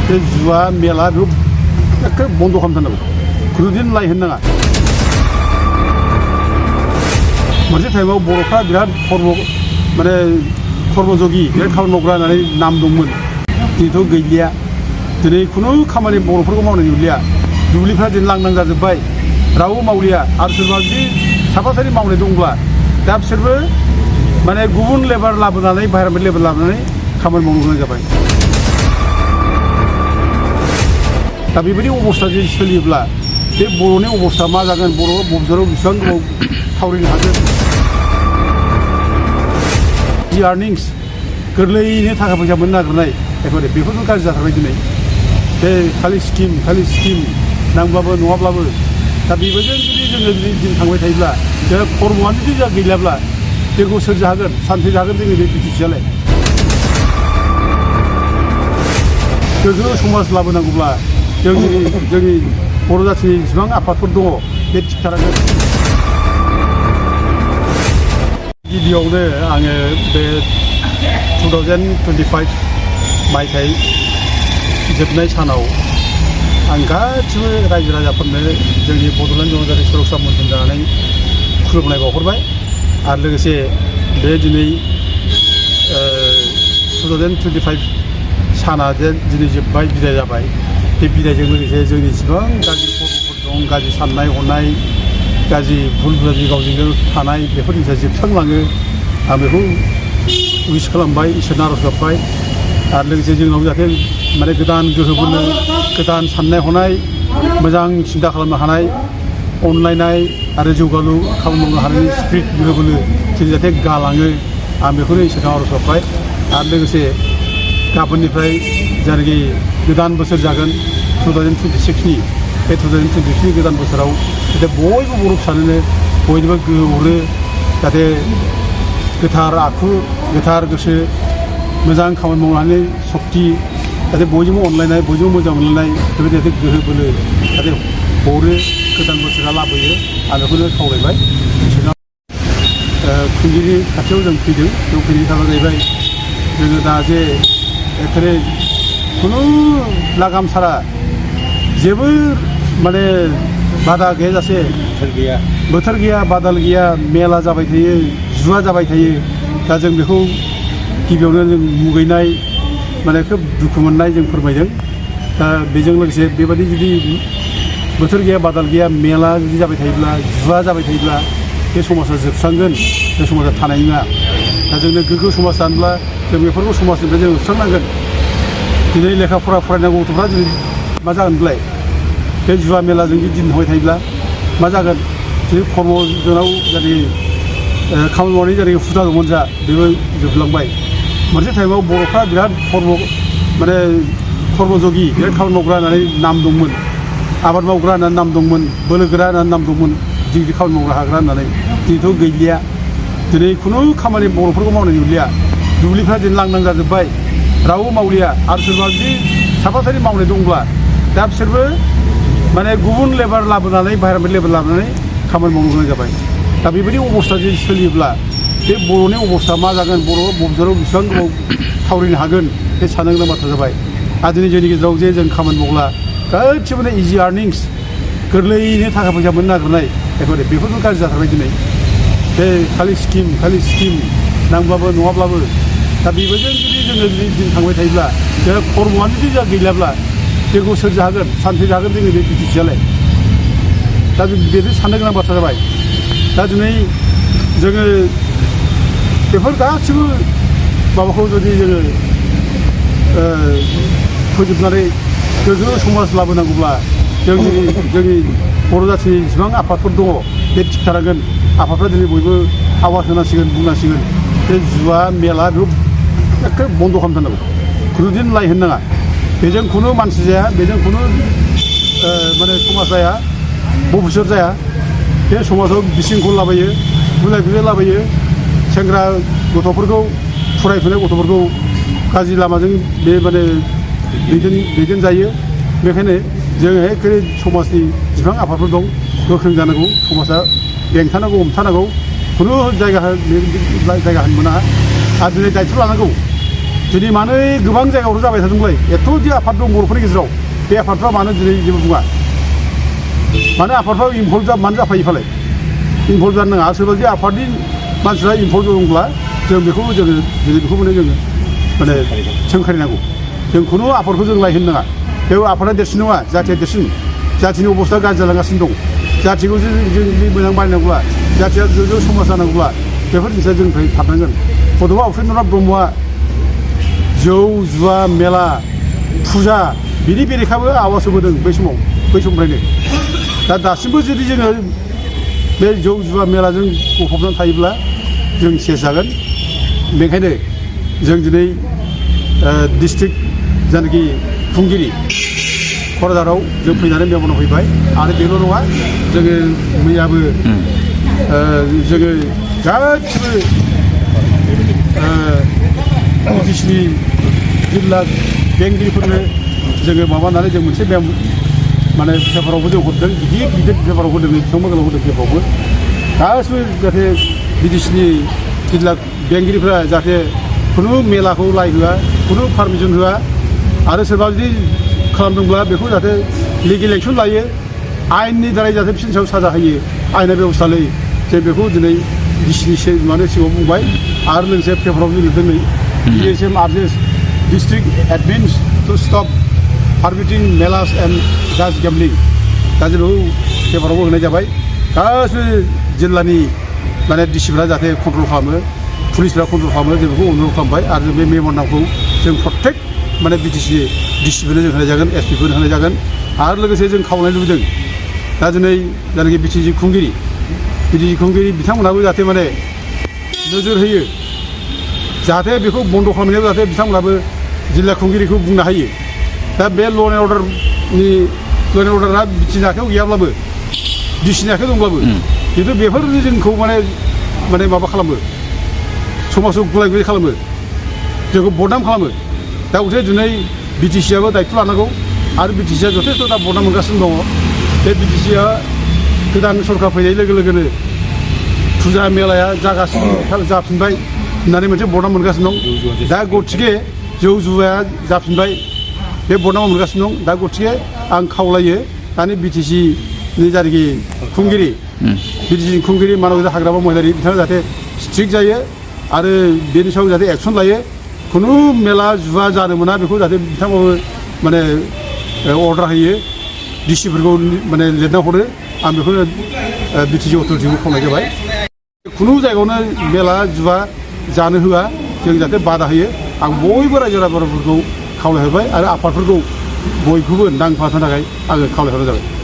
बे जुवा मेला बेखौ एखे बन्द' खालामथारनांगौ खुनुदिन लाइ होनो नाङा मोनसे टाइमाव बर'फ्रा बिराद माने खर्मजगि बिराद खामानि मावग्रा होननानै नाम दंमोन दिनैथ' गैलिया दिनै खुनु खामानि बर'फोरखौ मावनाय नुलिया दुब्लिफ्रा दिनै लांदां जाजोब्बाय रावबो मावलिया आरो सोरबा जुदि साफा सानै मावनाय दंब्ला दा बिसोरबो माने गुबुन लेबार लाबोनानै बाहेरानि लेबार लाबोनानै खामानि मावनो गोनां जाबाय दा बेबायदि अबस्था जुदि सोलियोब्ला बे बर'नि अबस्था मा जागोन बर' बबेयाव बेसेबां गोबाव थावरिनो हागोन जि आर्निंस गोरलैयैनो थाखा फैसा मोननो नागिरनाय एखेबारे बेफोरबो गाज्रि जाथारबाय दिनै बे खालि स्किम नांब्लाबो नङाब्लाबो दा बेबायदिनो जुदि जोङो दिन थांबाय थायोब्ला जोंहा खर्मआनो जुदि जोंहा गैलाब्ला जोंखौ सोर जागोन सान्थि जागोन जोंनि बे बिटिसिआलाय गोग्गो समाज लाबोनांगौब्ला जोंनि बर' जाथिनि जेसेबां आफादफोर दङ बे थिग थानांगोन गिबियावनो आङो बे 2025 मायथाइ जोबनाय सानाव आं गासिबो रायजो राजाफोरनो जोंनि बड'लेण्ड जनजाति सुरक्षा मन्थ्रि जानानै खुलुमनाय बावहरबाय आरो लोगोसे बे दिनै 2025 साना जे दिनै जोब्बाय बिदाय जाबाय बे बिदायजों लोगोसे जोंनि जेसेबां गाज्रि खर्मफोर दं गाज्रि साननाय हनाय गाज्रि भुल बुजि गावजों गाव थानाय बेफोर जिनिसा जोबस्रांलाङो आं बेखौ उइस खालामबाय इसोरनो आर'ज गाबबाय आरो लोगोसे जोंनाव जाहाथे माने गोदान गोहो बोनो गोदान साननाय हनाय मोजां सिन्था खालामनो हानाय अनलायनाय आरो जौगालु खामानि मावनो हानायनि स्पिरिट गोहो बोलो जों जाहाथे गालाङो आं बेखौनो इसोरनाव आर'ज गाबबाय आरो लोगोसे गाबोननिफ्राय जायनाखि गोदान बोसोर जागोन 2026नि बे 2026नि गोदान बोसोराव जाहाथे बयबो बर' फिसानोनो बयनिबो गोहो हरो जाहाथे गोथार आखु गोथार गोसो मोजां खामानि मावनो हानाय सक्ति जाहाथे बयजोंबो अनलायनाय बयजोंबो मोजां मोनलायनाय बेबायदि जाहाथे गोहो बोलो जाहाथे हरो गोदान बोसोरा लाबोयो आं बेखौनो खावलायबाय खुंगिरि खाथियाव जों फैदों बेयाव फैनायनि खारना जाहैबाय जोङो दा जे एखेबारे खुनु लागाम सारा जेबो माने बादा गैयाजासे बोथोर गैया बादाल गैया मेला जाबाय थायो जुवा जाबाय थायो दा जों बेखौ गिबियावनो जों मुगैनाय माने खोब दुखु मोननाय जों फोरमायदों दा बेजों लोगोसे बेबायदि जुदि बोथोर गैया बादाल गैया मेला जुदि जाबाय थायोब्ला जुवा जाबाय थायोब्ला बे समाजा जोबस्रांगोन बे समाजा थानाय नङा दा जोंनो गोग्गो समाज जानोब्ला जों बेफोरखौ समाजनिफ्राय जों होबस्रांनांगोन दिनै लेखा फरा फरायनांगौ गथ'फ्रा दिनै मा जागोनलाय बे जुवा मेलाजों जुदि दिन थांबाय थायोब्ला मा जागोन जुदि खर्मजोंनाव जायनाखि खामानि मावनाय जायनाखि हुदा दंमोन जा बेबो जोबलांबाय मोनसे टाइमाव बर'फ्रा बिराद माने खर्मजगि बिराद खामानि मावग्रा होननानै नाम दंमोन आबाद मावग्रा होननानै नाम दंमोन बोलोगोरा होननानै नाम दंमोन गिदिर खामानि मावग्रा हाग्रा होननानै दिनैथ' गैलिया दिनै खुनु खामानि बर'फोरखौ मावनाय नुलिया दुब्लिफ्रा दिनै लांदां जाजोब्बाय रावबो मावलिया आरो सोरबा जुदि साफा सानै मावनाय दंब्ला दा बिसोरबो माने गुबुन लेबार लाबोनानै बाहेरानि लेबार लाबोनानै खामानि मावनो गोनां जाबाय दा बेबायदि अबस्था जुदि सोलियोब्ला बे बर'नि अबस्था मा जागोन बर' बबेयाव बेसेबां गोबाव थावरिनो हागोन बे साननो गोनां बाथ्रा जाबाय आरो दिनै जोंनि गेजेराव जे जों खामानि मावब्ला गासिबो इजि आर्निंस गोरलैयैनो थाखा फैसा मोननो नागिरनाय एखेबारे बेफोरबो गाज्रि जाथारबाय दिनै बे खालि स्किम नांब्लाबो नङाब्लाबो दा बेबायदिनो जुदि जोङो दिन थांबाय थायोब्ला जोंहा खर्मआनो जुदि जोंहा गैलाब्ला जोंखौ सोर जागोन सान्थि जागोन जोंनि बे बिटिसिआलाय दा बेनो साननो गोनां बाथ्रा जाबाय दा दिनै जोङो बेफोर गासिबो माबाखौ जुदि जोङो फोजोबनानै गोग्गो समाज लाबोनांगौब्ला जोंनि बर' जाथिनि जेसेबां आफादफोर दङ बे थिग थानांगोन आफादफ्रा दिनै बयबो आवाज होनांसिगोन बुंनांसिगोन बे जुवा मेला बेखौ एखे बन्द' खालामथारनांगौ खुनुदिन लाइ होनो नाङा बेजों खुनु मानसि जाया बेजों खुनु माने समाज जाया भबिष्यत जाया बे समाजाव बिसिंखौ लाबोयो बुलाय बुलाय लाबोयो सेंग्रा गथ'फोरखौ फरायफुनाय गथ'फोरखौ गाज्रि लामाजों बे माने दैदेन जायो बेखायनो जोङो एखेबारे समाजनि जेसेबां आफादफोर दं गोख्रों जानांगौ समाजा बेंथानांगौ हमथानांगौ खुनु जायगा होनो मोना आरो दिनै दायथ' लानांगौ दिनै मानो गोबां जायगायावथ' जाबाय थादोंलाय एथ'दि आफाद दं बर'फोरनि गेजेराव बे आफादफ्रा मानो दिनै जेबो बुङा मानो आफादफ्रा इनभल्भ मानो जाफायो फालाय इनभल्भ जानो नाङा सोरबादि आफादनि मानसिफ्रा इनभल्भ दंब्ला जों बेखौ जोङो दिनै बेखौ जोङो माने सोंखारिनांगौ जों खुनु आफादखौ जों लायहोनो नाङा बे आफादा देरसिन नङा जाथिया देरसिन जाथिनि अबस्था गाज्रि जालांगासिनो दं जाथिखौ जों मोजां बानायनांगौब्ला जाथिया गोजौ समाज जानांगौब्ला बेफोर जिनिसा जोंनिफ्राय थाबनांगोन बड'फा उपेन्द्रनाथ ब्रह्मआ जौ जुवा मेला फुजा बिनि बेरेखाबो आवाज होबोदों बै समनिफ्रायनो दा दासिमबो जुदि जोङो बे जौ जुवा मेलाजों गफबनानै थायोब्ला जों सेस जागोन बेनिखायनो जों दिनै डिस्ट्रिक्ट जायनाखि खुंगिरि क'क्राझाराव जों फैनानै मेमन फैबाय आरो बेल' नङा जोङो मैयाबो जोङो गासिबो बिटिसिनि जिल्ला बेंगिरिफोरनो जोङो माबानानै जों मोनसे माने पेपारावबो जों हरदों गिदिर गिदिर पेपाराव होदों बेसेबां गोलाव होदों पेपारावबो गासिबो जाहाथे बिटिसिनि जिल्ला बेंगिरिफ्रा जाहाथे खुनु मेलाखौ लाय होआ खुनु पारमिसन होआ आरो सोरबा जुदि खालामदोंब्ला बेखौ जाहाथे लिगेल एक्सन लायो आयेननि दारै जाहाथे बिसोरनि सायाव साजा होयो आयेना बेबस्था लायो जों बेखौ दिनै डिसिनि माने सिगाङाव बुंबाय आरो लोगोसे पेपाराव जों लिरदों नै DSM urges district admins to stop permitting melas and gas gambling दा जों बेखौ पेपारावबो होनाय जाबाय गासिबो जिल्लानि माने डिसिफ्रा जाहाथे कन्ट्रल खालामो पुलिसफ्रा कन्ट्रल खालामो जों बेखौ अनुर'ध खालामबाय आरो बे मेमन नामखौ जों प्रत्येक माने बिटिसि डिसिफोरनो जों होनाय जागोन एसपिफोरनो होनाय जागोन आरो लोगोसे जों खावलायनो लुबैदों दा दिनै जायनाखि बिटिसि खुंगिरि बिथांमोनहाबो जाहाथे माने नोजोर होयो जाहाथे बेखौ बन्द' खालामनायाव जाहाथे बिथांमोनहाबो जिल्ला खुंगिरिखौ बुंनो हायो दा बे ल' एन्ड अर्डारा बिटिसिनि आखायाव गैयाब्लाबो डिसिनि आखायाव दंब्लाबो खिन्थु बेफोरनो जोंखौ माने माबा खालामो समाजाव गुलाय गुजाय खालामो जोंखौ बदनाम खालामो दा गथे दिनै बिटिसिआबो दायथ' लानांगौ आरो बिटिसिआ जथेस्थ' दा बदनाम मोनगासिनो दङ बे बिटिसिआ गोदान सरकार फैनाय लोगो लोगोनो फुजा मेलाया जाफिनबाय होननानै मोनसे बदनाम मोनगासिनो दं दा गथिखे जौ जुवाया जाफिनबाय बे बदनाम मोनगासिनो दं दा गथिखे आं खावलायो दानि बिटिसिनि जायनाखि खुंगिरि मानबिथा हाग्रामा महिलारि बिथाङा जाहाथे स्ट्रिक्ट जायो आरो बेनि सायाव जाहाथे एक्सन लायो खुनु मेला जुवा जानो मोना बेखौ जाहाथे बिथांमोनबो माने अर्डार होयो डिसिफोरखौ माने लिरना हरो आं बेखौनो बिटिसि अथ'रिटिखौ खावलायनाय जाबाय खुनु जायगायावनो मेला जुवा जानो होआ जों जाहाथे बादा होयो आं बयबो रायजो राजाफोरखौ खावलायहरबाय आरो आफादफोरखौ बयखौबो नांफानो थाखाय आङो खावलायहरनाय जाबाय